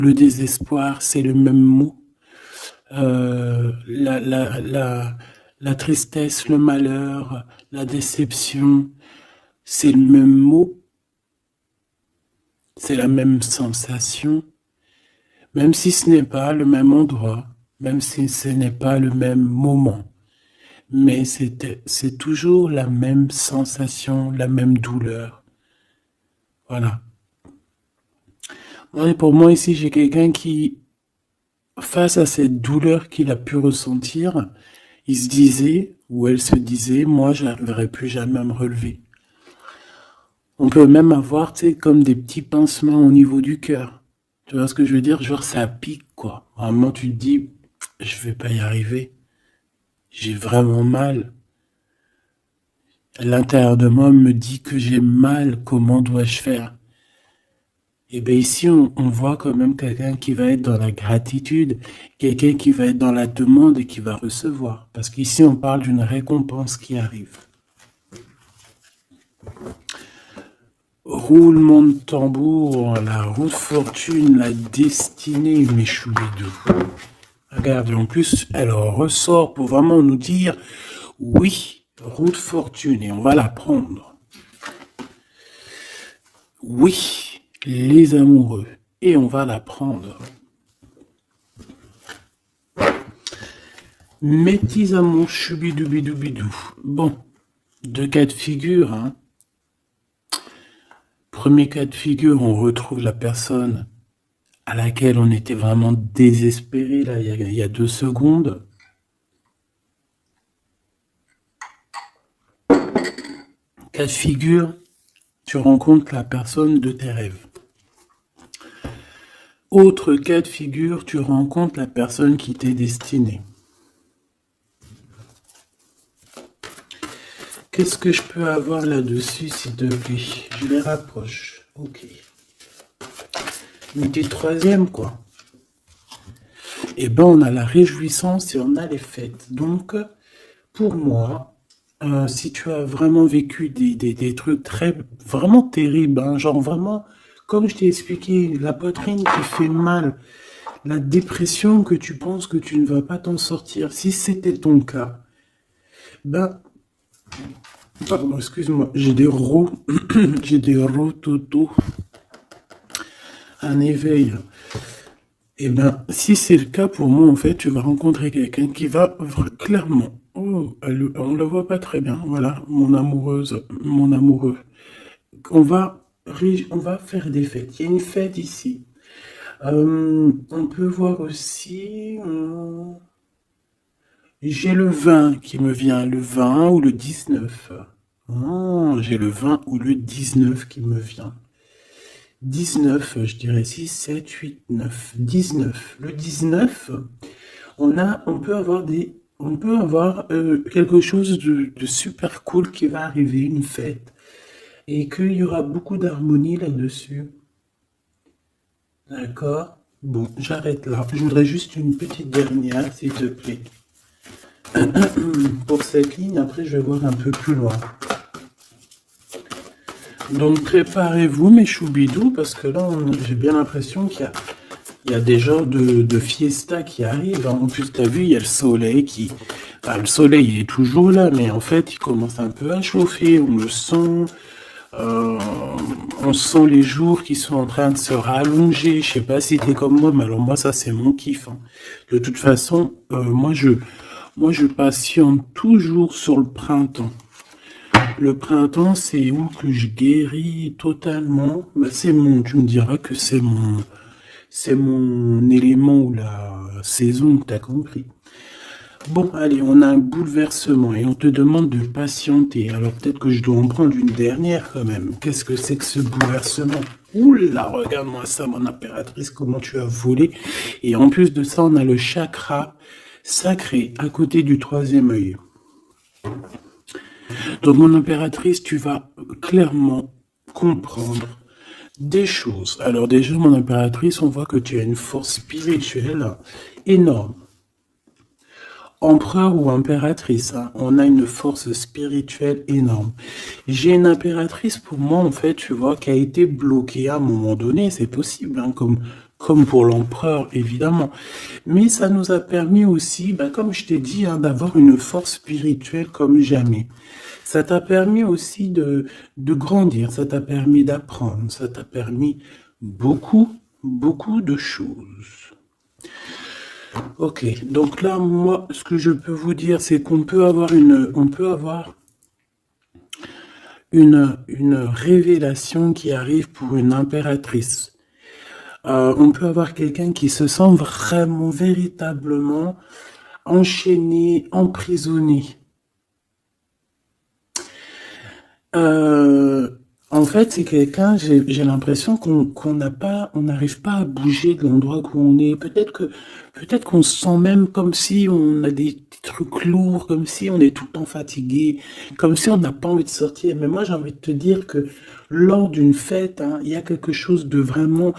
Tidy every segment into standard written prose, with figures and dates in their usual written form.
le désespoir, c'est le même mot. La tristesse, le malheur, la déception, c'est le même mot, c'est la même sensation, même si ce n'est pas le même endroit, même si ce n'est pas le même moment. Mais c'est toujours la même sensation, la même douleur. Voilà. Pour moi, ici, j'ai quelqu'un qui, face à cette douleur qu'il a pu ressentir, il se disait, ou elle se disait, moi, je n'arriverai plus jamais à me relever. On peut même avoir, tu sais, comme des petits pincements au niveau du cœur. Tu vois ce que je veux dire? Genre, ça pique, quoi. Vraiment, tu te dis, je vais pas y arriver. J'ai vraiment mal. L'intérieur de moi me dit que j'ai mal. Comment dois-je faire? Et bien ici, on voit quand même quelqu'un qui va être dans la gratitude, quelqu'un qui va être dans la demande et qui va recevoir. Parce qu'ici, on parle d'une récompense qui arrive. Roulement de tambour, la roue de fortune, la destinée, mes choubidous. Regardez, en plus, elle ressort pour vraiment nous dire, oui, roue de fortune, et on va la prendre. Oui, les amoureux, et on va la prendre. Mes petits amours, choubidoubidou. Bon, deux cas de figure, hein. Premier cas de figure, on retrouve la personne à laquelle on était vraiment désespéré, là, il y a 2 secondes. Cas de figure, tu rencontres la personne de tes rêves. Autre cas de figure, tu rencontres la personne qui t'est destinée. Qu'est-ce que je peux avoir là-dessus, s'il te plaît? Je les rapproche. Ok. Une petite troisième, quoi. Eh ben, on a la réjouissance et on a les fêtes. Donc, pour moi, si tu as vraiment vécu des trucs vraiment terribles, hein, genre vraiment, comme je t'ai expliqué, la poitrine qui fait mal, la dépression que tu penses que tu ne vas pas t'en sortir, si c'était ton cas, ben, pardon, excuse-moi, j'ai des j'ai des rototos, un éveil. Eh ben, si c'est le cas pour moi, en fait, tu vas rencontrer quelqu'un qui va clairement, oh, on le voit pas très bien, voilà, mon amoureuse, mon amoureux. On va faire des fêtes. Il y a une fête ici. On peut voir aussi, j'ai le 20 qui me vient, le 20 ou le 19. Ah, j'ai le 20 ou le 19 qui me vient. 19, je dirais 6, 7, 8, 9, 19. Le 19, on peut avoir quelque chose de super cool qui va arriver, une fête, et qu'il y aura beaucoup d'harmonie là-dessus. D'accord? Bon, j'arrête là. Je voudrais juste une petite dernière, s'il te plaît. Pour cette ligne, après je vais voir un peu plus loin. Donc préparez-vous mes choubidous, parce que là j'ai bien l'impression qu'il y a des genres de fiesta qui arrivent. En plus, tu as vu, il y a le soleil qui... Enfin, le soleil il est toujours là, mais en fait il commence un peu à chauffer, on le sent. On sent les jours qui sont en train de se rallonger. Je sais pas si t'es comme moi, mais alors moi ça c'est mon kiff, hein. De toute façon, moi je patiente toujours sur le printemps. Le printemps, c'est où que je guéris totalement. Bah, tu me diras que c'est mon élément ou la saison, t'as compris. Bon, allez, on a un bouleversement et on te demande de patienter. Alors peut-être que je dois en prendre une dernière quand même. Qu'est-ce que c'est que ce bouleversement? Oula, regarde-moi ça, mon impératrice, comment tu as volé. Et en plus de ça, on a le chakra sacré à côté du troisième œil. Donc mon impératrice, tu vas clairement comprendre des choses. Alors déjà, mon impératrice, on voit que tu as une force spirituelle énorme. Empereur ou impératrice, hein, on a une force spirituelle énorme. J'ai une impératrice pour moi, en fait, tu vois, qui a été bloquée à un moment donné, c'est possible, hein, comme pour l'empereur, évidemment. Mais ça nous a permis aussi, comme je t'ai dit, hein, d'avoir une force spirituelle comme jamais. Ça t'a permis aussi de grandir, ça t'a permis d'apprendre, ça t'a permis beaucoup, beaucoup de choses. Ok, donc là, moi, ce que je peux vous dire, c'est qu'on peut avoir une révélation qui arrive pour une impératrice. On peut avoir quelqu'un qui se sent vraiment, véritablement enchaîné, emprisonné. En fait, c'est quelqu'un, j'ai l'impression qu'on n'arrive pas à bouger de l'endroit où on est. Peut-être qu'on se sent même comme si on a des trucs lourds, comme si on est tout le temps fatigué, comme si on n'a pas envie de sortir. Mais moi, j'ai envie de te dire que lors d'une fête, hein, il y a quelque chose de vraiment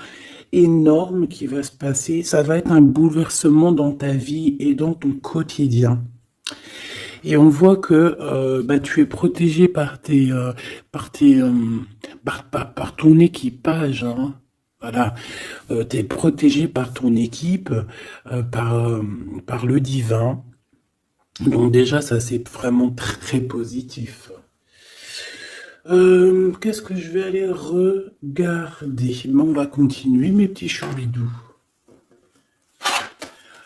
énorme qui va se passer. Ça va être un bouleversement dans ta vie et dans ton quotidien. Et on voit que tu es protégé par ton équipage, hein. Voilà, tu es protégé par ton équipe, par le divin. Donc déjà, ça c'est vraiment très positif. Qu'est-ce que je vais aller regarder? On va continuer, mes petits choubidous.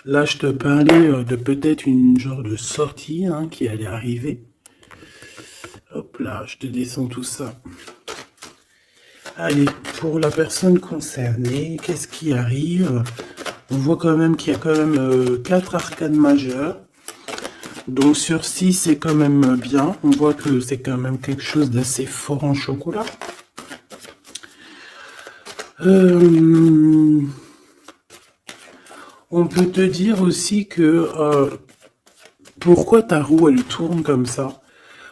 Là, je te parlais de peut-être une genre de sortie hein, qui allait arriver. Hop là, je te descends tout ça. Allez, pour la personne concernée, qu'est-ce qui arrive? On voit quand même qu'il y a quand même 4 arcanes majeures. Donc sur 6, c'est quand même bien. On voit que c'est quand même quelque chose d'assez fort en chocolat. On peut te dire aussi que pourquoi ta roue elle tourne comme ça?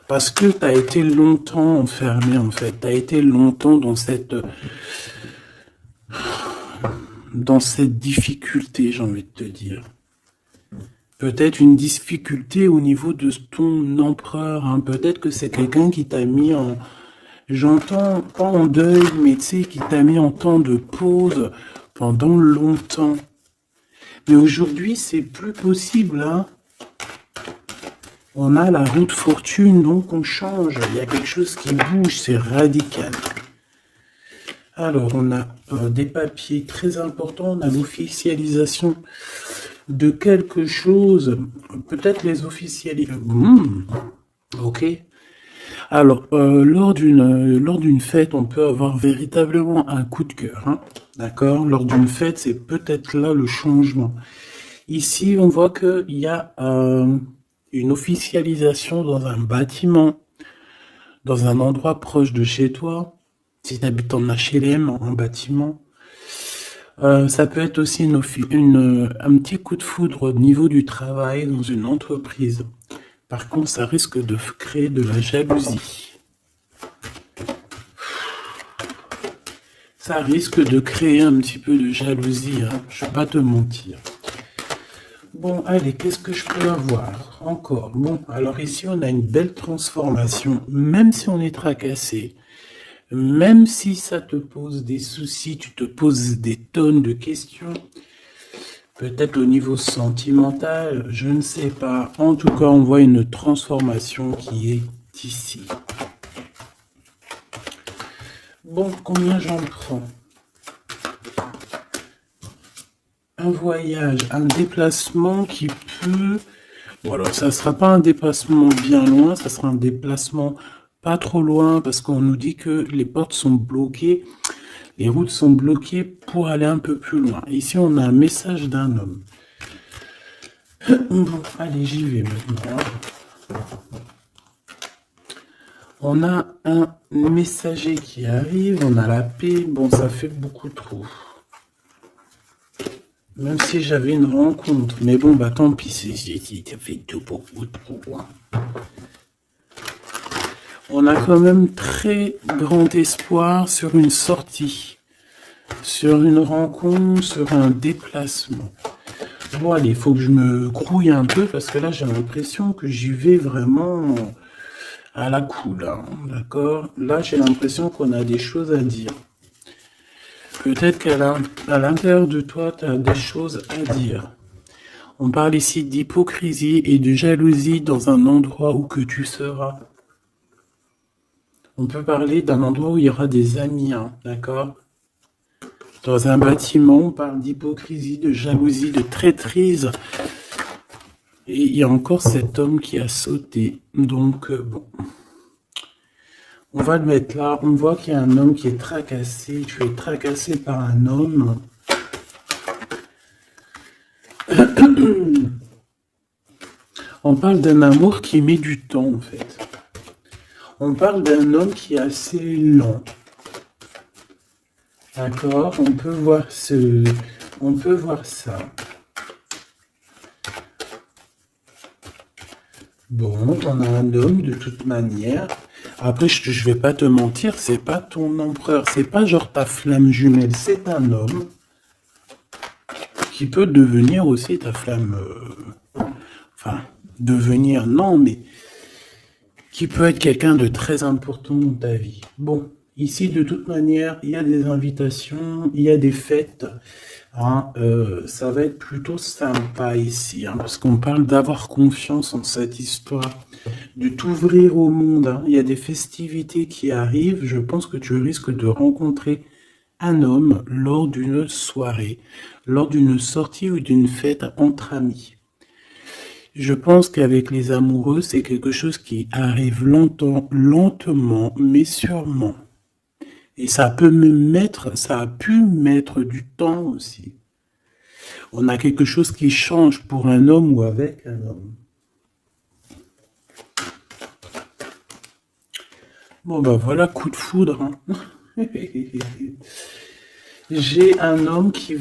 Parce que tu as été longtemps enfermé en fait. Tu as été longtemps dans cette difficulté, j'ai envie de te dire. Peut-être une difficulté au niveau de ton empereur. Hein. Peut-être que c'est quelqu'un qui t'a mis en... J'entends pas en deuil, mais tu sais, qui t'a mis en temps de pause pendant longtemps. Mais aujourd'hui, c'est plus possible. Hein. On a la roue de fortune, donc on change. Il y a quelque chose qui bouge, c'est radical. Alors, on a des papiers très importants. On a l'officialisation de quelque chose. Peut-être les officialisations. Ok. Alors, lors d'une fête, on peut avoir véritablement un coup de cœur. Hein, d'accord? Lors d'une fête, c'est peut-être là le changement. Ici, on voit qu'il y a une officialisation dans un bâtiment, dans un endroit proche de chez toi. Si tu habites en HLM, en bâtiment. Ça peut être aussi un petit coup de foudre au niveau du travail dans une entreprise. Par contre, ça risque de créer de la jalousie. Ça risque de créer un petit peu de jalousie, hein. Je ne vais pas te mentir. Bon, allez, qu'est-ce que je peux avoir encore? Bon, alors ici, on a une belle transformation. Même si on est tracassé, même si ça te pose des soucis, tu te poses des tonnes de questions, peut-être au niveau sentimental, je ne sais pas. En tout cas, on voit une transformation qui est ici. Bon, combien j'en prends? Un voyage, un déplacement qui peut... Voilà, ça ne sera pas un déplacement bien loin, ça sera un déplacement pas trop loin parce qu'on nous dit que les portes sont bloquées, les routes sont bloquées pour aller un peu plus loin. Ici, on a un message d'un homme. Bon, allez, j'y vais maintenant. On a un messager qui arrive, on a la paix. Bon, ça fait beaucoup trop. Même si j'avais une rencontre. Mais bon, tant pis, ça fait tout beaucoup trop. On a quand même très grand espoir sur une sortie, sur une rencontre, sur un déplacement. Bon, allez, il faut que je me grouille un peu parce que là, j'ai l'impression que j'y vais vraiment à la cool, hein, d'accord? Là, j'ai l'impression qu'on a des choses à dire. Peut-être qu'à l'intérieur de toi, tu as des choses à dire. On parle ici d'hypocrisie et de jalousie dans un endroit où que tu seras. On peut parler d'un endroit où il y aura des amis, hein, d'accord? Dans un bâtiment, on parle d'hypocrisie, de jalousie, de traîtrise. Et il y a encore cet homme qui a sauté. Donc, bon. On va le mettre là. On voit qu'il y a un homme qui est tracassé. Tu es tracassé par un homme. On parle d'un amour qui met du temps, en fait. On parle d'un homme qui est assez lent. D'accord? On peut voir ça. Bon, on a un homme de toute manière. Après, je vais pas te mentir, c'est pas ton empereur, c'est pas genre ta flamme jumelle, c'est un homme qui peut devenir aussi ta flamme. Enfin, devenir, non, mais qui peut être quelqu'un de très important dans ta vie. Bon, ici, de toute manière, il y a des invitations, il y a des fêtes. Hein, ça va être plutôt sympa ici, hein, parce qu'on parle d'avoir confiance en cette histoire, de t'ouvrir au monde. Hein. Il y a des festivités qui arrivent. Je pense que tu risques de rencontrer un homme lors d'une soirée, lors d'une sortie ou d'une fête entre amis. Je pense qu'avec les amoureux, c'est quelque chose qui arrive lentement, mais sûrement. Et ça a pu mettre du temps aussi. On a quelque chose qui change pour un homme ou avec un homme. Bon ben voilà, coup de foudre. Hein. J'ai un homme qui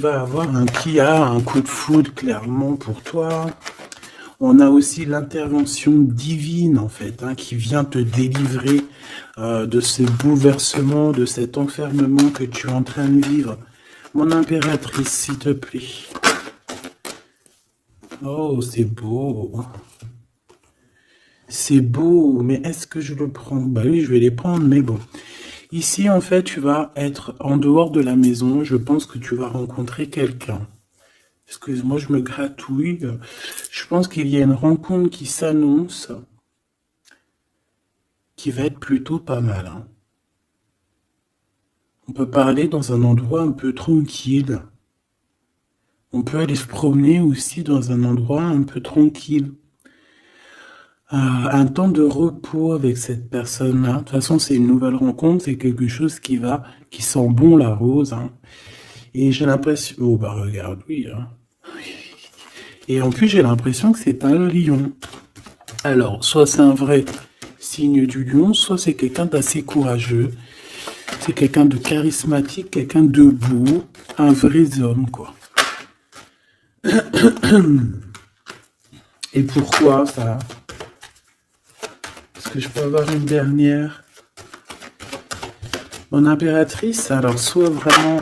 a un coup de foudre clairement pour toi. On a aussi l'intervention divine, en fait, hein, qui vient te délivrer de ce bouleversement, de cet enfermement que tu es en train de vivre. Mon impératrice, s'il te plaît. Oh, c'est beau. C'est beau, mais est-ce que je le prends? Bah oui, je vais les prendre, mais bon. Ici, en fait, tu vas être en dehors de la maison. Je pense que tu vas rencontrer quelqu'un. Excuse-moi, je me gratouille. Je pense qu'il y a une rencontre qui s'annonce, qui va être plutôt pas mal. Hein. On peut parler dans un endroit un peu tranquille. On peut aller se promener aussi dans un endroit un peu tranquille. Un temps de repos avec cette personne-là. De toute façon, c'est une nouvelle rencontre. C'est quelque chose qui sent bon la rose. Hein. Et j'ai l'impression... Oh, bah regarde, oui. Hein. Et en plus, j'ai l'impression que c'est un lion. Alors, soit c'est un vrai signe du lion, soit c'est quelqu'un d'assez courageux. C'est quelqu'un de charismatique, quelqu'un de beau, un vrai homme, quoi. Et pourquoi ça? Est-ce que je peux avoir une dernière? Mon impératrice, alors soit vraiment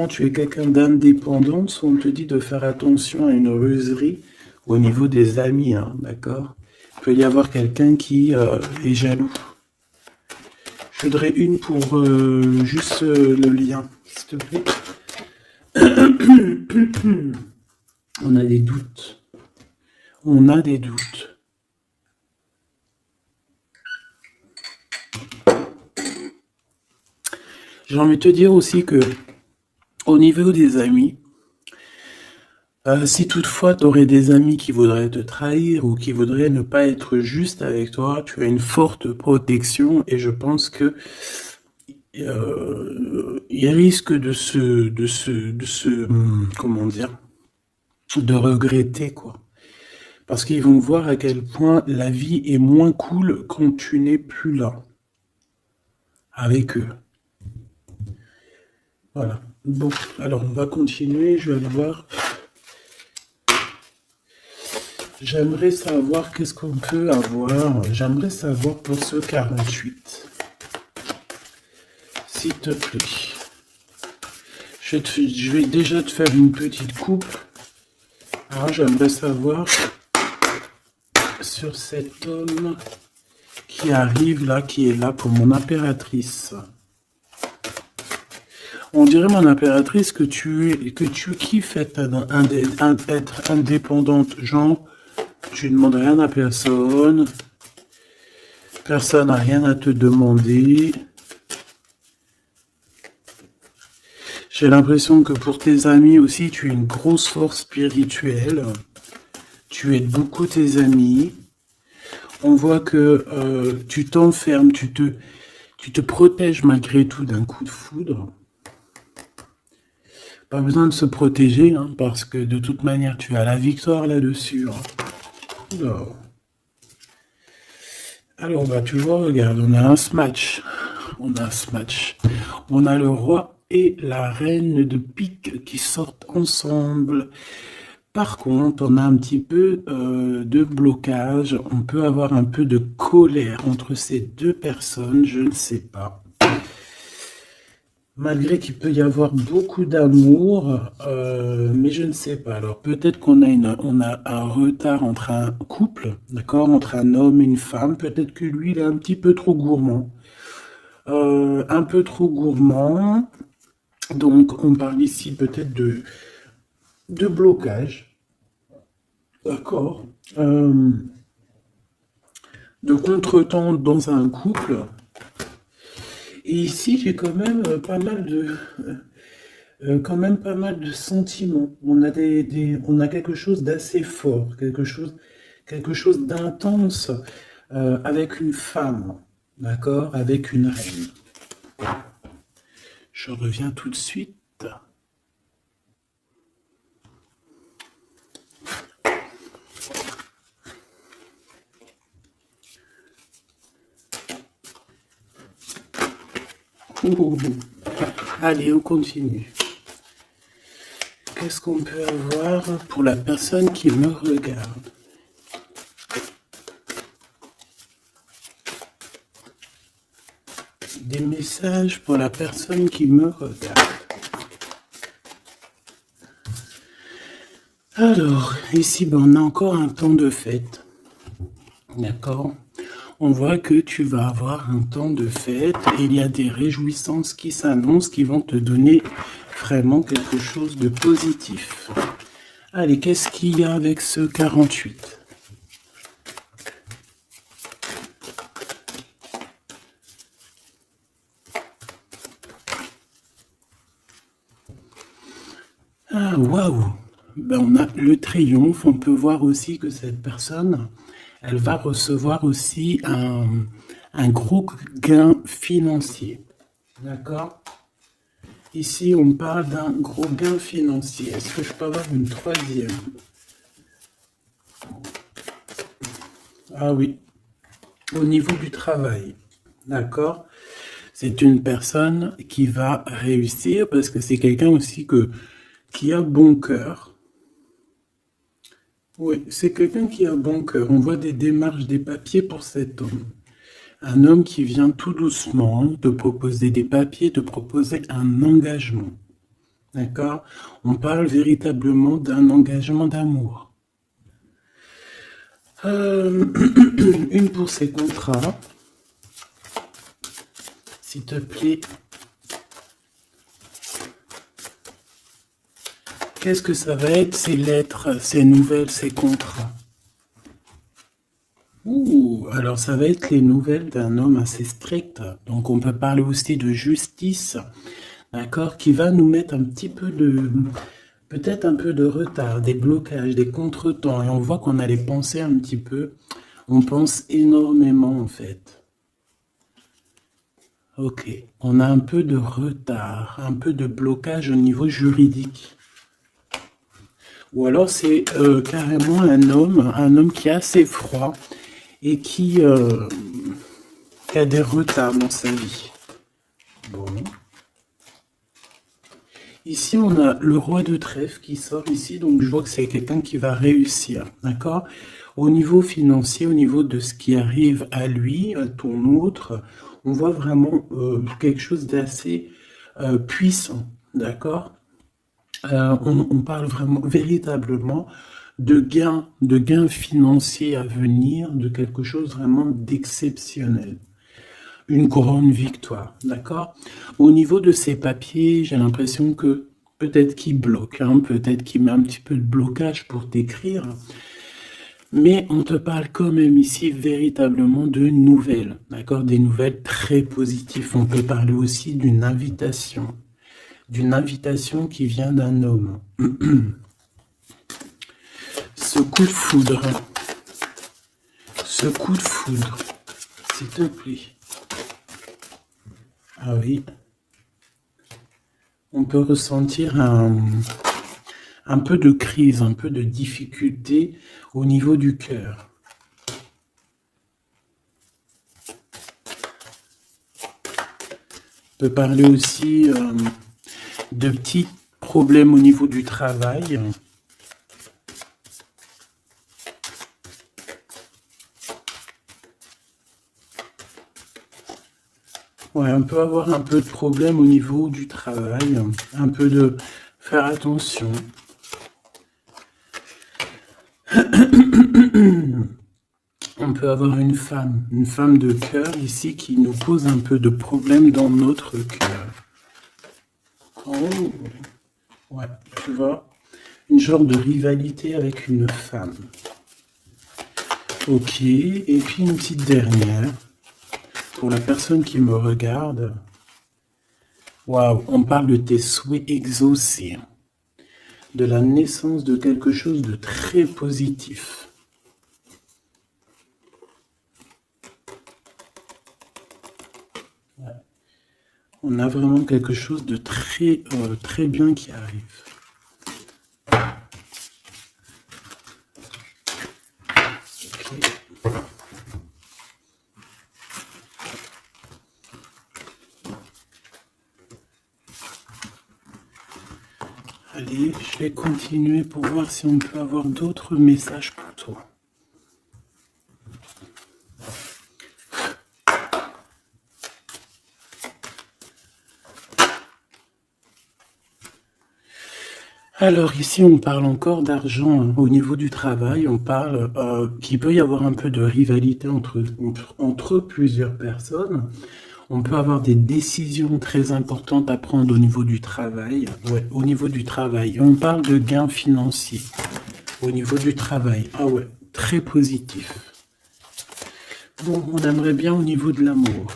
tu es quelqu'un d'indépendant, soit on te dit de faire attention à une ruserie au niveau des amis, hein, d'accord? Il peut y avoir quelqu'un qui est jaloux. Je voudrais une pour juste le lien, s'il te plaît. On a des doutes. On a des doutes. J'ai envie de te dire aussi que au niveau des amis, si toutefois tu aurais des amis qui voudraient te trahir ou qui voudraient ne pas être juste avec toi, tu as une forte protection et je pense que il risque comment dire, de regretter quoi. Parce qu'ils vont voir à quel point la vie est moins cool quand tu n'es plus là avec eux. Voilà. Bon, alors on va continuer, je vais aller voir. J'aimerais savoir qu'est-ce qu'on peut avoir. J'aimerais savoir pour ce 48. S'il te plaît. Je vais déjà te faire une petite coupe. Alors j'aimerais savoir sur cet homme qui arrive là, qui est là pour mon impératrice. On dirait, mon impératrice, que tu kiffes être indépendante. Genre, tu ne demandes rien à personne. Personne n'a rien à te demander. J'ai l'impression que pour tes amis aussi, tu es une grosse force spirituelle. Tu aides beaucoup tes amis. On voit que tu t'enfermes, tu te protèges malgré tout d'un coup de foudre. Pas besoin de se protéger, hein, parce que de toute manière, tu as la victoire là-dessus. Hein. Oula. Alors, bah, tu vois, regarde, on a un smash. On a un smash. On a le roi et la reine de pique qui sortent ensemble. Par contre, on a un petit peu de blocage. On peut avoir un peu de colère entre ces deux personnes, je ne sais pas. Malgré qu'il peut y avoir beaucoup d'amour, mais je ne sais pas. Alors peut-être qu'on a un retard entre un couple, d'accord, entre un homme et une femme. Peut-être que lui, il est un petit peu trop gourmand. Un peu trop gourmand. Donc on parle ici peut-être de blocage. D'accord. De contretemps dans un couple. Et ici, j'ai quand même pas mal de sentiments. On a on a quelque chose d'assez fort, quelque chose d'intense avec une femme, d'accord, avec une reine. Je reviens tout de suite. Ouh. Allez, on continue. Qu'est-ce qu'on peut avoir pour la personne qui me regarde? Des messages pour la personne qui me regarde. Alors, ici, ben, on a encore un temps de fête. D'accord? On voit que tu vas avoir un temps de fête et il y a des réjouissances qui s'annoncent qui vont te donner vraiment quelque chose de positif. Allez, qu'est-ce qu'il y a avec ce 48? Ah, waouh! Ben, on a le triomphe. On peut voir aussi que cette personne, elle va recevoir aussi un gros gain financier. D'accord? Ici, on parle d'un gros gain financier. Est-ce que je peux avoir une troisième? Ah oui, au niveau du travail. D'accord? C'est une personne qui va réussir parce que c'est quelqu'un aussi qui a bon cœur. Oui, c'est quelqu'un qui a bon cœur. On voit des démarches, des papiers pour cet homme. Un homme qui vient tout doucement te proposer des papiers, te proposer un engagement. D'accord? On parle véritablement d'un engagement d'amour. Une pour ses contrats. S'il te plaît. Qu'est-ce que ça va être, ces lettres, ces nouvelles, ces contrats? Ouh, alors ça va être les nouvelles d'un homme assez strict. Donc on peut parler aussi de justice, d'accord, qui va nous mettre un petit peu peut-être un peu de retard, des blocages, des contretemps. Et on voit qu'on a les pensées un petit peu. On pense énormément en fait. Ok, on a un peu de retard, un peu de blocage au niveau juridique. Ou alors c'est carrément un homme qui est assez froid et qui a des retards dans sa vie. Bon. Ici, on a le roi de trèfle qui sort ici, donc je vois que c'est quelqu'un qui va réussir, d'accord? Au niveau financier, au niveau de ce qui arrive à lui, à ton autre, on voit vraiment quelque chose d'assez puissant, d'accord? On parle vraiment, véritablement de gains financiers à venir, de quelque chose vraiment d'exceptionnel. une grande victoire, d'accord? Au niveau de ces papiers, j'ai l'impression que peut-être qu'il bloque, hein, peut-être qu'il met un petit peu de blocage pour t'écrire, mais on te parle quand même ici véritablement de nouvelles, d'accord? Des nouvelles très positives. On peut parler aussi d'une invitation qui vient d'un homme. Ce coup de foudre, s'il te plaît. Ah oui, on peut ressentir un peu de crise, un peu de difficulté au niveau du cœur. On peut parler aussi de petits problèmes au niveau du travail. Ouais, on peut avoir un peu de problème au niveau du travail, un peu de faire attention. On peut avoir une femme de cœur ici qui nous pose un peu de problème dans notre cœur. Oh, ouais, tu vois, une genre de rivalité avec une femme. Ok, et puis une petite dernière. Pour la personne qui me regarde, waouh, on parle de tes souhaits exaucés, de la naissance de quelque chose de très positif. Ouais. On a vraiment quelque chose de très, très bien qui arrive. Okay. Allez, je vais continuer pour voir si on peut avoir d'autres messages pour toi. Alors ici, on parle encore d'argent, hein. Au niveau du travail, on parle qu'il peut y avoir un peu de rivalité entre plusieurs personnes. On peut avoir des décisions très importantes à prendre au niveau du travail. Ouais, au niveau du travail. On parle de gains financiers au niveau du travail. Ah ouais, très positif. Bon, on aimerait bien au niveau de l'amour.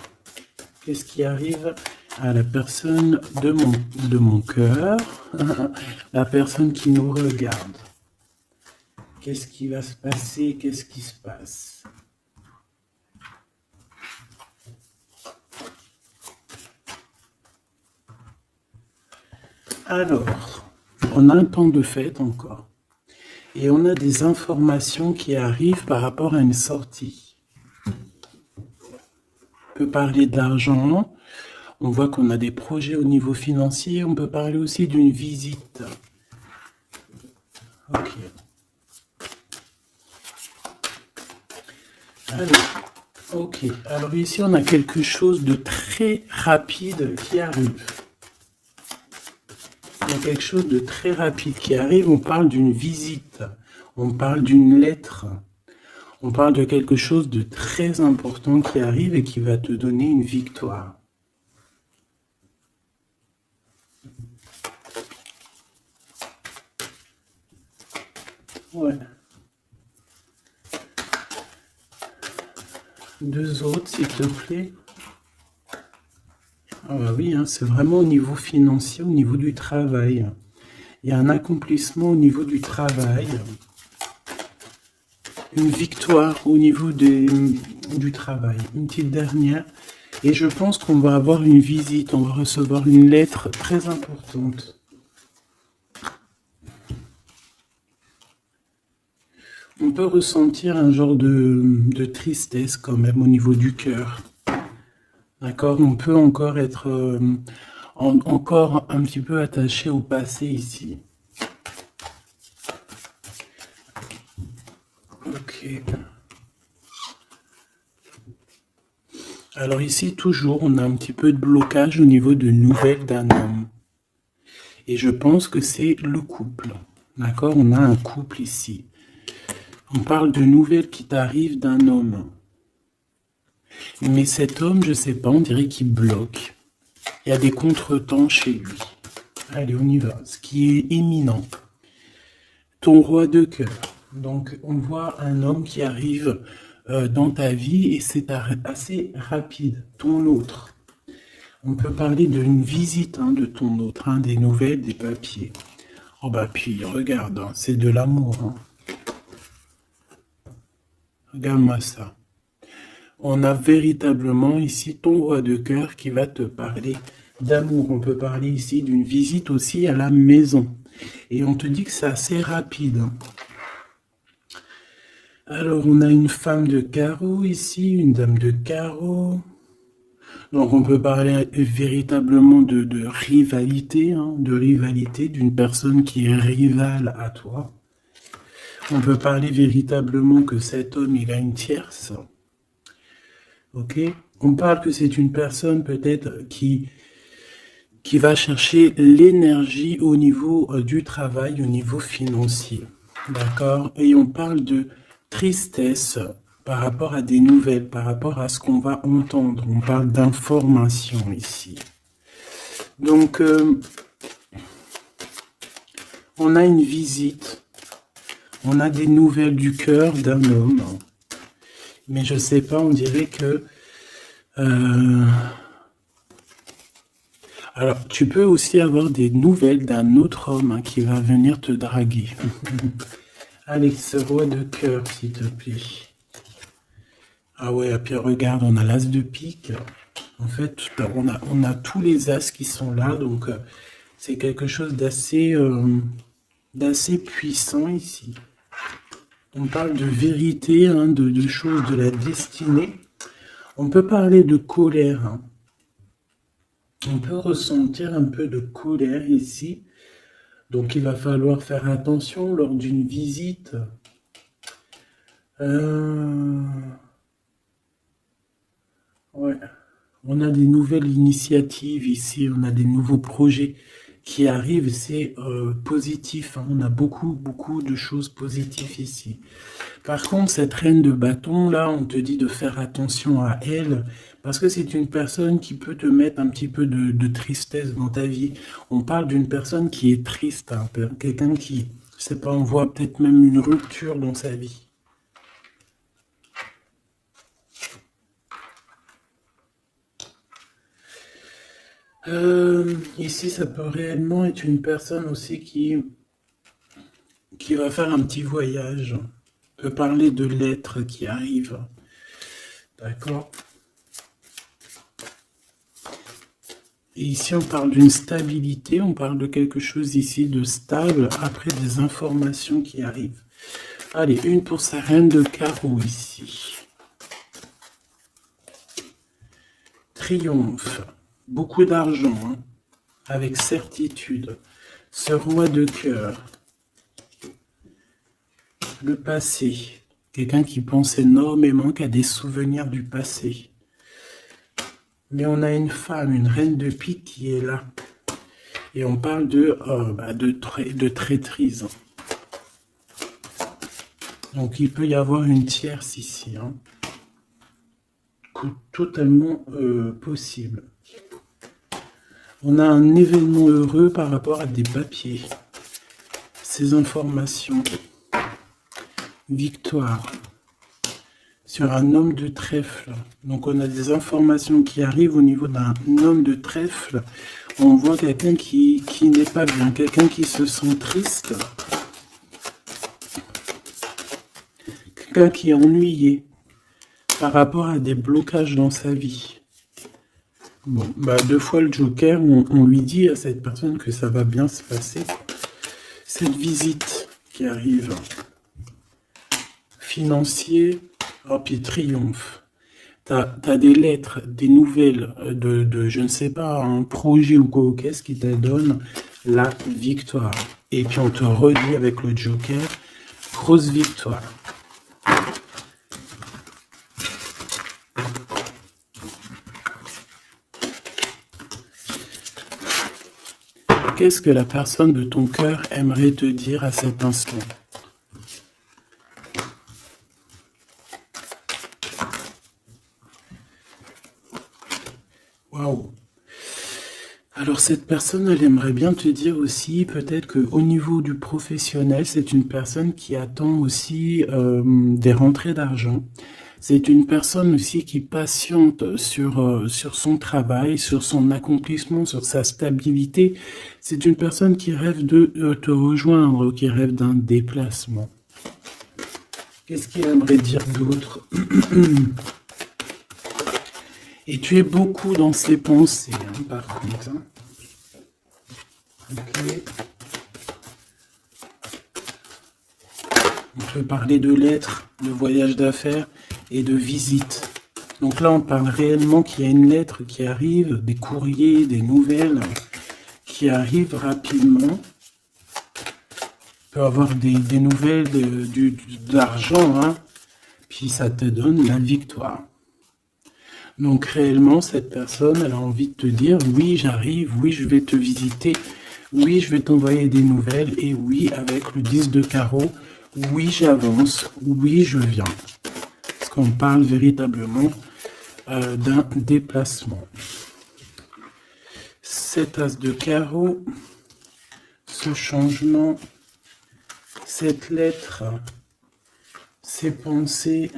Qu'est-ce qui arrive à la personne de mon cœur, la personne qui nous regarde? Qu'est-ce qui va se passer? Qu'est-ce qui se passe? Alors, on a un temps de fête encore. Et on a des informations qui arrivent par rapport à une sortie. On peut parler d'argent. On voit qu'on a des projets au niveau financier. On peut parler aussi d'une visite. Ok. Alors ici, on a quelque chose de très rapide qui arrive. Il y a quelque chose de très rapide qui arrive. On parle d'une visite. On parle d'une lettre. On parle de quelque chose de très important qui arrive et qui va te donner une victoire. Ouais. Deux autres, s'il te plaît. Ah bah oui, hein, c'est vraiment au niveau financier, au niveau du travail. Il y a un accomplissement au niveau du travail. Une victoire au niveau du travail. Une petite dernière. Et je pense qu'on va avoir une visite. On va recevoir une lettre très importante. On peut ressentir un genre de tristesse quand même au niveau du cœur. D'accord? On peut encore être encore un petit peu attaché au passé ici. Ok. Alors ici, toujours, on a un petit peu de blocage au niveau de nouvelles d'un homme. Et je pense que c'est le couple. D'accord? On a un couple ici. On parle de nouvelles qui t'arrivent d'un homme. Mais cet homme, je sais pas, on dirait qu'il bloque. Il y a des contretemps chez lui. Allez, on y va. Ce qui est imminent. Ton roi de cœur. Donc, on voit un homme qui arrive dans ta vie et c'est assez rapide. Ton autre. On peut parler d'une visite de ton autre, des nouvelles, des papiers. Oh bah puis, regarde, c'est de l'amour. Regarde-moi ça. On a véritablement ici ton roi de cœur qui va te parler d'amour. On peut parler ici d'une visite aussi à la maison. Et on te dit que c'est assez rapide. Alors, on a une femme de carreau ici, une dame de carreau. Donc, on peut parler véritablement de rivalité, d'une personne qui est rivale à toi. On peut parler véritablement que cet homme, il a une tierce. Ok? On parle que c'est une personne peut-être qui va chercher l'énergie au niveau du travail, au niveau financier. D'accord? Et on parle de tristesse par rapport à des nouvelles, par rapport à ce qu'on va entendre. On parle d'information ici. Donc, on a une visite. On a des nouvelles du cœur d'un homme. Mais je sais pas, on dirait que... Alors, tu peux aussi avoir des nouvelles d'un autre homme qui va venir te draguer. Allez, ce roi de cœur, s'il te plaît. Ah ouais, et puis regarde, on a l'as de pique. En fait, on a tous les as qui sont là, donc c'est quelque chose d'assez puissant ici. On parle de vérité, de choses de la destinée. On peut parler de colère. On peut ressentir un peu de colère ici. Donc, il va falloir faire attention lors d'une visite. Ouais. On a des nouvelles initiatives ici. On a des nouveaux projets qui arrivent. C'est positif. On a beaucoup de choses positives ici. Par contre, cette reine de bâton, là, on te dit de faire attention à elle, parce que c'est une personne qui peut te mettre un petit peu de tristesse dans ta vie. On parle d'une personne qui est triste, quelqu'un qui, je sais pas, on voit peut-être même une rupture dans sa vie. Ici, ça peut réellement être une personne aussi qui va faire un petit voyage. On peut parler de lettres qui arrivent. D'accord? Et ici, on parle d'une stabilité, on parle de quelque chose ici de stable, après des informations qui arrivent. Allez, une pour sa reine de carreau ici. Triomphe, beaucoup d'argent, avec certitude. Ce roi de cœur. Le passé, quelqu'un qui pense énormément, qui a des souvenirs du passé. Mais on a une femme, une reine de pique qui est là. Et on parle de traîtrise. Donc il peut y avoir une tierce ici. Totalement possible. On a un événement heureux par rapport à des papiers. Ces informations. Victoire. Sur un homme de trèfle. Donc on a des informations qui arrivent au niveau d'un homme de trèfle. On voit quelqu'un qui n'est pas bien, quelqu'un qui se sent triste. Quelqu'un qui est ennuyé par rapport à des blocages dans sa vie. Bon, deux fois le Joker, on lui dit à cette personne que ça va bien se passer. Cette visite qui arrive. Financier, oh, puis triomphe. T'as des lettres, des nouvelles de je ne sais pas, un projet ou quoi, qu'est-ce qui te donne la victoire. Et puis on te redit avec le Joker, grosse victoire. Qu'est-ce que la personne de ton cœur aimerait te dire à cet instant? Alors cette personne, elle aimerait bien te dire aussi, peut-être qu'au niveau du professionnel, c'est une personne qui attend aussi des rentrées d'argent. C'est une personne aussi qui patiente sur son travail, sur son accomplissement, sur sa stabilité. C'est une personne qui rêve de te rejoindre, qui rêve d'un déplacement. Qu'est-ce qu'il aimerait dire d'autre? Et tu es beaucoup dans ses pensées, hein, par contre. Hein. Ok. On peut parler de lettres, de voyage d'affaires et de visites. Donc là, on parle réellement qu'il y a une lettre qui arrive, des courriers, des nouvelles qui arrivent rapidement. Tu peux avoir des nouvelles d'argent, hein, puis ça te donne la victoire. Donc réellement, cette personne, elle a envie de te dire, oui, j'arrive, oui, je vais te visiter, oui, je vais t'envoyer des nouvelles, et oui, avec le 10 de carreau, oui, j'avance, oui, je viens. Parce qu'on parle véritablement d'un déplacement. Cet as de carreau, ce changement, cette lettre, ces pensées,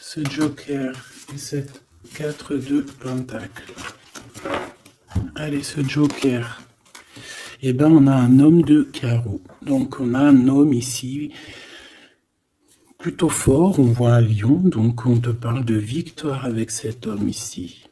ce joker et cette 4 de pentacle. Allez, ce joker. Eh ben, on a un homme de carreau. Donc, on a un homme ici plutôt fort. On voit un lion. Donc, on te parle de victoire avec cet homme ici.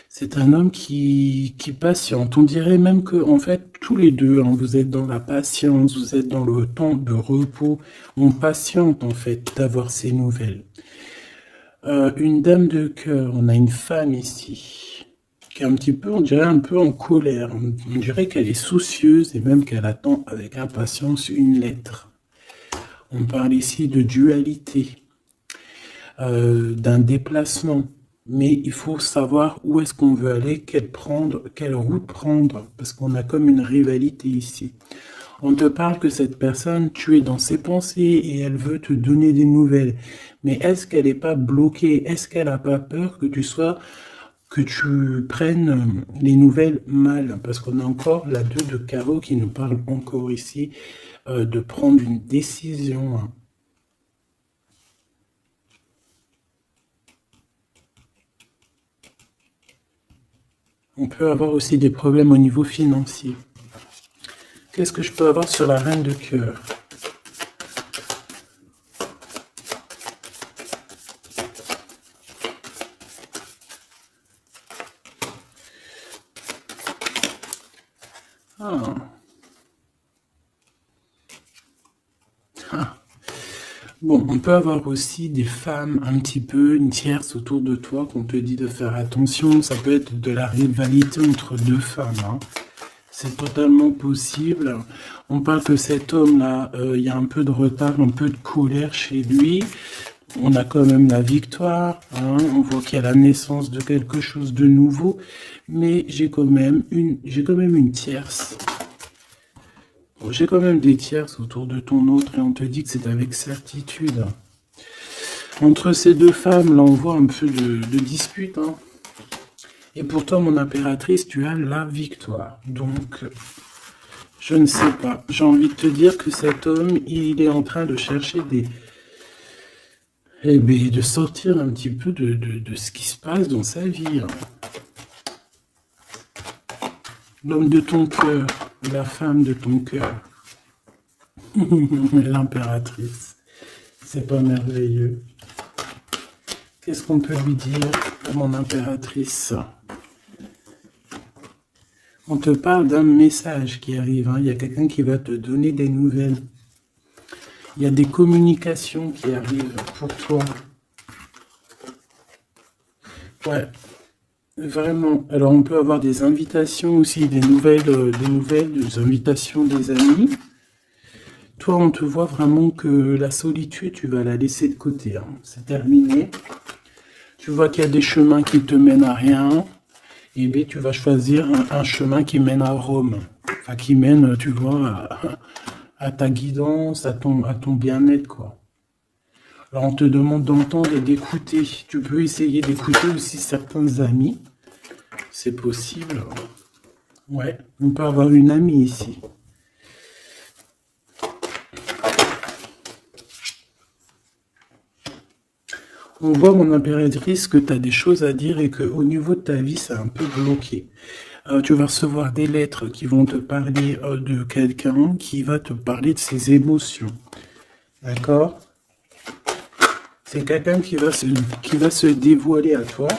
C'est un homme qui patiente. On dirait même que, en fait, tous les deux, hein, vous êtes dans la patience, vous êtes dans le temps de repos. On patiente, en fait, d'avoir ces nouvelles. Une dame de cœur, on a une femme ici, qui est un petit peu, on dirait un peu en colère. On dirait qu'elle est soucieuse et même qu'elle attend avec impatience une lettre. On parle ici de dualité, d'un déplacement. Mais il faut savoir où est-ce qu'on veut aller, quelle route prendre, parce qu'on a comme une rivalité ici. On te parle que cette personne, tu es dans ses pensées et elle veut te donner des nouvelles. Mais est-ce qu'elle n'est pas bloquée? Est-ce qu'elle n'a pas peur que tu prennes les nouvelles mal? Parce qu'on a encore la 2 de carreau qui nous parle encore ici de prendre une décision. On peut avoir aussi des problèmes au niveau financier. Qu'est-ce que je peux avoir sur la reine de cœur? Bon, on peut avoir aussi des femmes un petit peu, une tierce autour de toi qu'on te dit de faire attention. Ça peut être de la rivalité entre deux femmes. Hein. C'est totalement possible. On parle que cet homme-là, il y a un peu de retard, un peu de colère chez lui. On a quand même la victoire. Hein. On voit qu'il y a la naissance de quelque chose de nouveau. Mais j'ai quand même une tierce. J'ai quand même des tierces autour de ton autre et on te dit que c'est avec certitude. Entre ces deux femmes, là, on voit un peu de dispute. Hein. Et pourtant, mon impératrice, tu as la victoire. Donc, je ne sais pas. J'ai envie de te dire que cet homme, il est en train de chercher de sortir un petit peu de ce qui se passe dans sa vie. Hein. L'homme de ton cœur, la femme de ton cœur. L'impératrice. C'est pas merveilleux. Qu'est-ce qu'on peut lui dire à mon impératrice? On te parle d'un message qui arrive. Hein. Il y a quelqu'un qui va te donner des nouvelles. Il y a des communications qui arrivent pour toi. Ouais. Vraiment. Alors, on peut avoir des invitations aussi, des nouvelles, des invitations des amis. Toi, on te voit vraiment que la solitude, tu vas la laisser de côté. Hein. C'est terminé. Tu vois qu'il y a des chemins qui te mènent à rien. Et bien, tu vas choisir un chemin qui mène à Rome. Enfin, qui mène, tu vois, à ta guidance, à ton bien-être, quoi. Alors, on te demande d'entendre et d'écouter. Tu peux essayer d'écouter aussi certains amis C'est possible. Ouais, on peut avoir une amie ici. On voit, mon impératrice, que tu as des choses à dire et qu'au niveau de ta vie, c'est un peu bloqué. Tu vas recevoir des lettres qui vont te parler de quelqu'un qui va te parler de ses émotions. D'accord? C'est quelqu'un qui va se dévoiler à toi.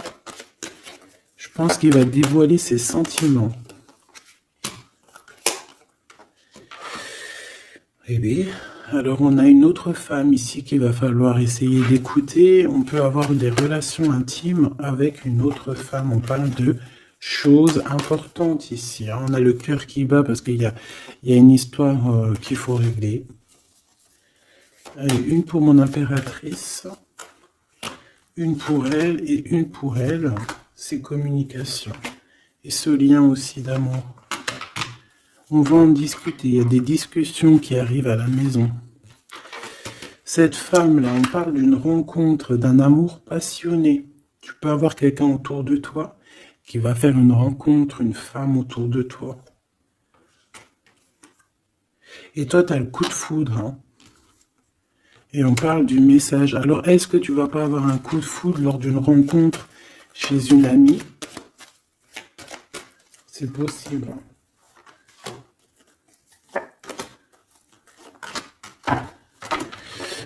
Je pense qu'il va dévoiler ses sentiments. Eh bien, alors on a une autre femme ici qu'il va falloir essayer d'écouter. On peut avoir des relations intimes avec une autre femme. On parle de choses importantes ici. On a le cœur qui bat parce qu'il y a une histoire qu'il faut régler. Allez, une pour mon impératrice, une pour elle et une pour elle. C'est communication. Et ce lien aussi d'amour. On va en discuter. Il y a des discussions qui arrivent à la maison. Cette femme-là, on parle d'une rencontre, d'un amour passionné. Tu peux avoir quelqu'un autour de toi qui va faire une rencontre, une femme autour de toi. Et toi, tu as le coup de foudre. Hein. Et on parle du message. Alors, est-ce que tu vas pas avoir un coup de foudre lors d'une rencontre chez une amie? C'est possible.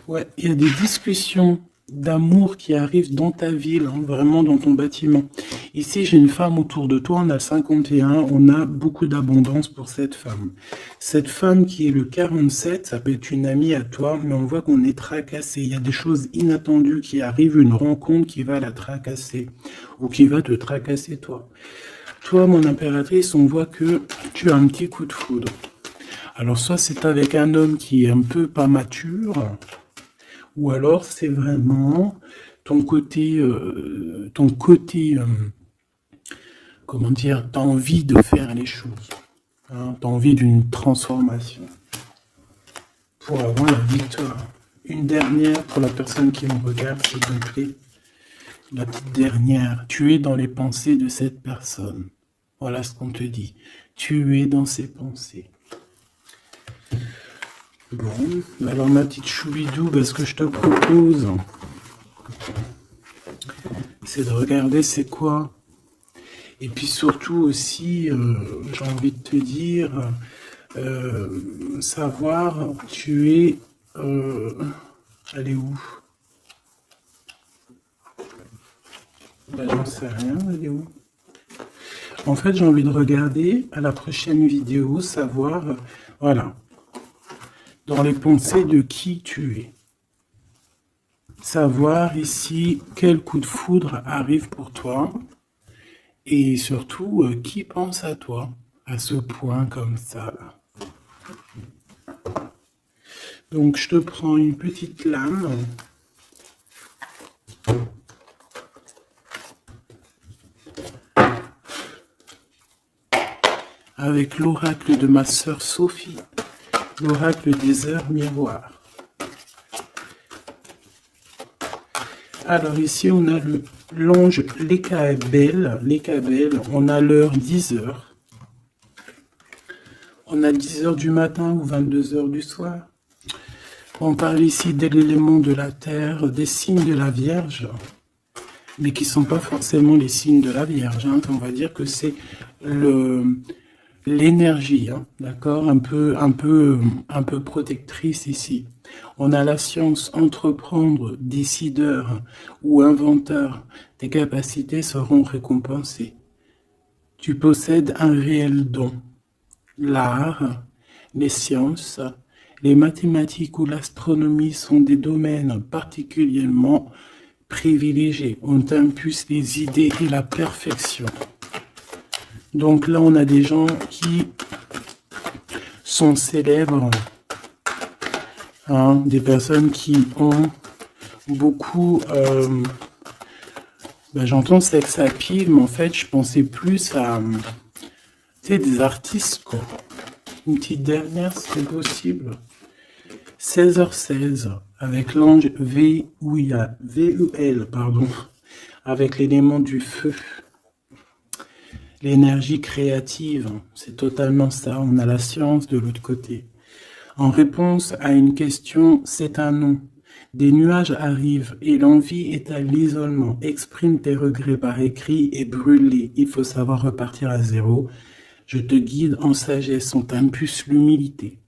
Ouais, il y a des discussions d'amour qui arrivent dans ta ville, hein, vraiment dans ton bâtiment. Ici, j'ai une femme autour de toi, on a le 51, on a beaucoup d'abondance pour cette femme. Cette femme qui est le 47, ça peut être une amie à toi, mais on voit qu'on est tracassé. Il y a des choses inattendues qui arrivent, une rencontre qui va la tracasser, ou qui va te tracasser toi. Toi, mon impératrice, on voit que tu as un petit coup de foudre. Alors, soit c'est avec un homme qui est un peu pas mature, ou alors c'est vraiment ton côté, comment dire, t'as envie de faire les choses, hein, t'as envie d'une transformation pour avoir la victoire. Une dernière pour la personne qui me regarde, s'il te plaît. La petite dernière, tu es dans les pensées de cette personne. Voilà ce qu'on te dit. Tu es dans ses pensées. Bon, alors ma petite choubidou, ce que je te propose, c'est de regarder c'est quoi. Et puis surtout aussi, j'ai envie de te dire, savoir, tu es... elle est où? J'en sais rien, elle est où? En fait, j'ai envie de regarder à la prochaine vidéo, savoir, voilà, dans les pensées de qui tu es. Savoir ici quel coup de foudre arrive pour toi et surtout qui pense à toi à ce point comme ça. Donc je te prends une petite lame. Avec l'oracle de ma sœur Sophie, l'oracle des heures miroirs. Alors ici, on a l'ange Lécaël, on a l'heure 10 heures. On a 10 heures du matin ou 22 heures du soir. On parle ici de l'élément de la terre, des signes de la Vierge, mais qui ne sont pas forcément les signes de la Vierge. Hein. On va dire que c'est l'énergie, hein, d'accord, un peu protectrice ici. On a la science, entreprendre, décideur ou inventeur, tes capacités seront récompensées. Tu possèdes un réel don. L'art, les sciences, les mathématiques ou l'astronomie sont des domaines particulièrement privilégiés. On t'impulse les idées et la perfection. Donc là, on a des gens qui sont célèbres, hein, des personnes qui ont beaucoup... j'entends sex appeal, mais en fait, je pensais plus à... tu sais, des artistes, quoi. Une petite dernière, si c'est possible. 16h16, avec l'ange VEL, pardon, avec l'élément du feu. L'énergie créative, c'est totalement ça. On a la science de l'autre côté. En réponse à une question, c'est un non. Des nuages arrivent et l'envie est à l'isolement. Exprime tes regrets par écrit et brûle-les. Il faut savoir repartir à zéro. Je te guide en sagesse, on t'impulse l'humilité.